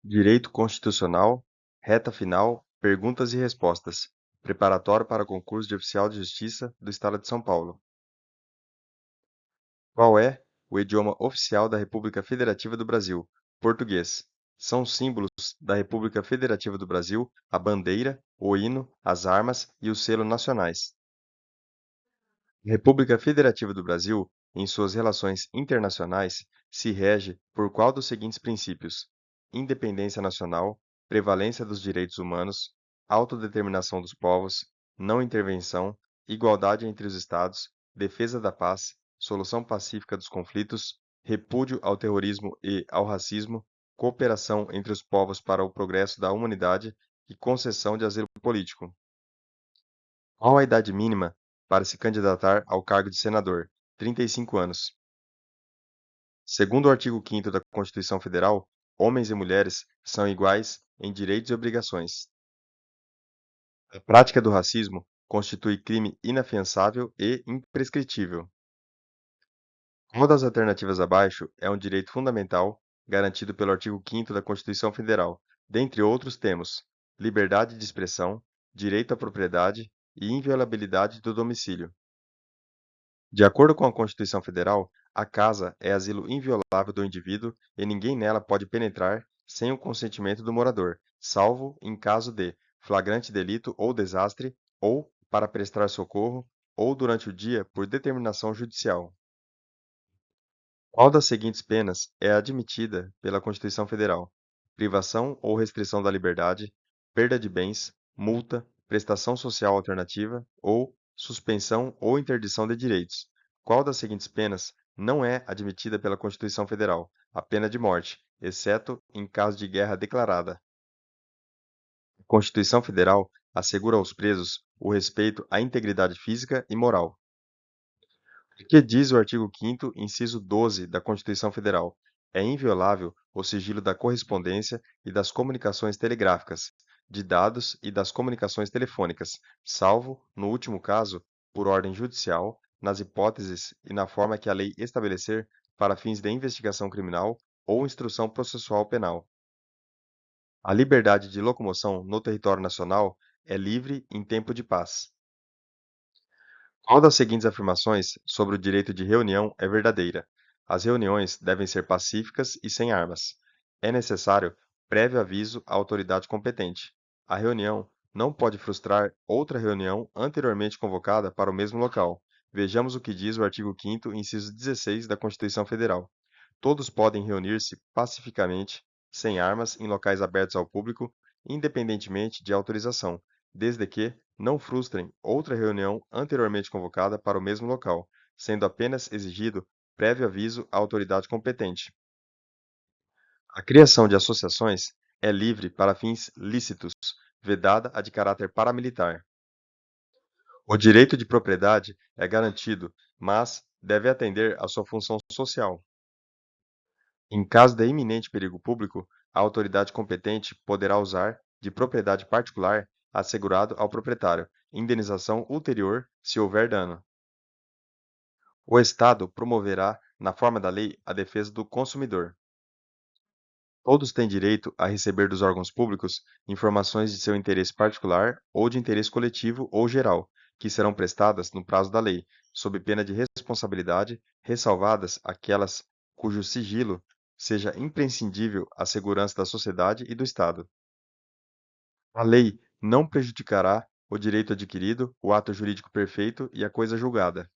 Direito Constitucional, reta final, perguntas e respostas. Preparatório para concurso de oficial de justiça do Estado de São Paulo. Qual é o idioma oficial da República Federativa do Brasil? Português. São símbolos da República Federativa do Brasil a bandeira, o hino, as armas e o selo nacionais. A República Federativa do Brasil, em suas relações internacionais, se rege por qual dos seguintes princípios: independência nacional, prevalência dos direitos humanos, autodeterminação dos povos, não intervenção, igualdade entre os Estados, defesa da paz, solução pacífica dos conflitos, repúdio ao terrorismo e ao racismo, cooperação entre os povos para o progresso da humanidade e concessão de asilo político. Qual a idade mínima para se candidatar ao cargo de senador? 35 anos. Segundo o artigo 5º da Constituição Federal, homens e mulheres são iguais em direitos e obrigações. A prática do racismo constitui crime inafiançável e imprescritível. Qual das alternativas abaixo é um direito fundamental garantido pelo artigo 5º da Constituição Federal? Dentre outros temos liberdade de expressão, direito à propriedade e inviolabilidade do domicílio. De acordo com a Constituição Federal, a casa é asilo inviolável do indivíduo e ninguém nela pode penetrar sem o consentimento do morador, salvo em caso de flagrante delito ou desastre, ou para prestar socorro, ou durante o dia por determinação judicial. Qual das seguintes penas é admitida pela Constituição Federal? Privação ou restrição da liberdade, perda de bens, multa, prestação social alternativa ou suspensão ou interdição de direitos. Qual das seguintes penas não é admitida pela Constituição Federal? A pena de morte, exceto em caso de guerra declarada. A Constituição Federal assegura aos presos o respeito à integridade física e moral. O que diz o artigo 5º, inciso 12 da Constituição Federal? É inviolável o sigilo da correspondência e das comunicações telegráficas, de dados e das comunicações telefônicas, salvo, no último caso, por ordem judicial, nas hipóteses e na forma que a lei estabelecer para fins de investigação criminal ou instrução processual penal. A liberdade de locomoção no território nacional é livre em tempo de paz. Qual das seguintes afirmações sobre o direito de reunião é verdadeira? As reuniões devem ser pacíficas e sem armas. É necessário prévio aviso à autoridade competente. A reunião não pode frustrar outra reunião anteriormente convocada para o mesmo local. Vejamos o que diz o artigo 5º, inciso 16 da Constituição Federal. Todos podem reunir-se pacificamente, sem armas, em locais abertos ao público, independentemente de autorização, desde que não frustrem outra reunião anteriormente convocada para o mesmo local, sendo apenas exigido prévio aviso à autoridade competente. A criação de associações é livre para fins lícitos, vedada a de caráter paramilitar. O direito de propriedade é garantido, mas deve atender à sua função social. Em caso de iminente perigo público, a autoridade competente poderá usar de propriedade particular assegurado ao proprietário, indenização ulterior se houver dano. O Estado promoverá, na forma da lei, a defesa do consumidor. Todos têm direito a receber dos órgãos públicos informações de seu interesse particular ou de interesse coletivo ou geral, que serão prestadas no prazo da lei, sob pena de responsabilidade, ressalvadas aquelas cujo sigilo seja imprescindível à segurança da sociedade e do Estado. A lei não prejudicará o direito adquirido, o ato jurídico perfeito e a coisa julgada.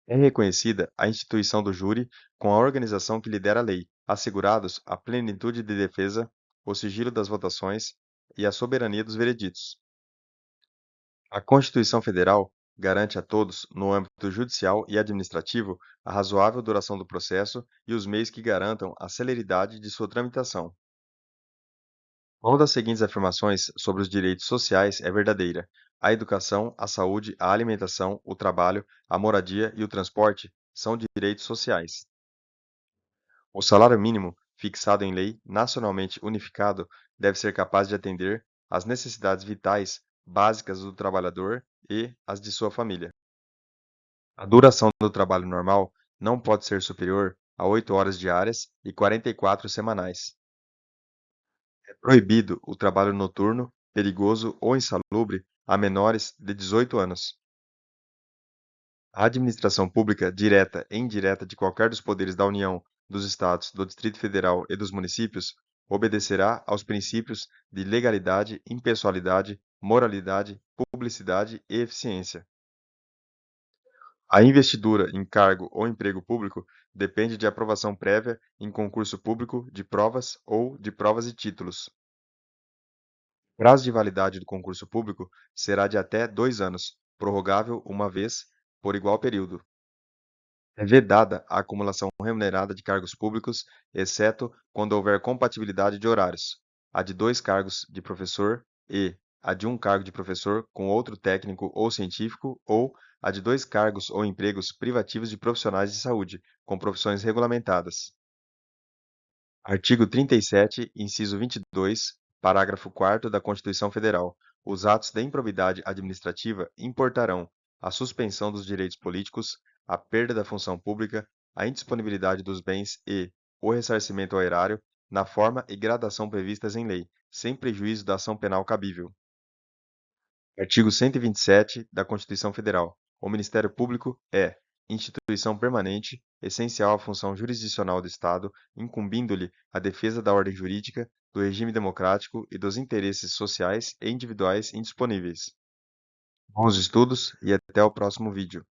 É reconhecida a instituição do júri com a organização que lidera a lei, assegurados a plenitude de defesa, o sigilo das votações e a soberania dos vereditos. A Constituição Federal garante a todos, no âmbito judicial e administrativo, a razoável duração do processo e os meios que garantam a celeridade de sua tramitação. Qual das seguintes afirmações sobre os direitos sociais é verdadeira? A educação, a saúde, a alimentação, o trabalho, a moradia e o transporte são direitos sociais. O salário mínimo, fixado em lei, nacionalmente unificado, deve ser capaz de atender às necessidades vitais básicas do trabalhador e as de sua família. A duração do trabalho normal não pode ser superior a 8 horas diárias e 44 semanais. É proibido o trabalho noturno, perigoso ou insalubre a menores de 18 anos. A administração pública, direta e indireta de qualquer dos poderes da União, dos Estados, do Distrito Federal e dos municípios, obedecerá aos princípios de legalidade, impessoalidade, moralidade, publicidade e eficiência. A investidura em cargo ou emprego público depende de aprovação prévia em concurso público de provas ou de provas e títulos. O prazo de validade do concurso público será de até 2 anos, prorrogável uma vez por igual período. É vedada a acumulação remunerada de cargos públicos, exceto quando houver compatibilidade de horários, a de 2 cargos de professor e a de um cargo de professor com outro técnico ou científico, ou a de 2 cargos ou empregos privativos de profissionais de saúde, com profissões regulamentadas. Artigo 37, inciso 22, parágrafo 4º da Constituição Federal. Os atos de improbidade administrativa importarão a suspensão dos direitos políticos, a perda da função pública, a indisponibilidade dos bens e o ressarcimento ao erário, na forma e gradação previstas em lei, sem prejuízo da ação penal cabível. Artigo 127 da Constituição Federal. O Ministério Público é instituição permanente, essencial à função jurisdicional do Estado, incumbindo-lhe a defesa da ordem jurídica, do regime democrático e dos interesses sociais e individuais indisponíveis. Bons estudos e até o próximo vídeo.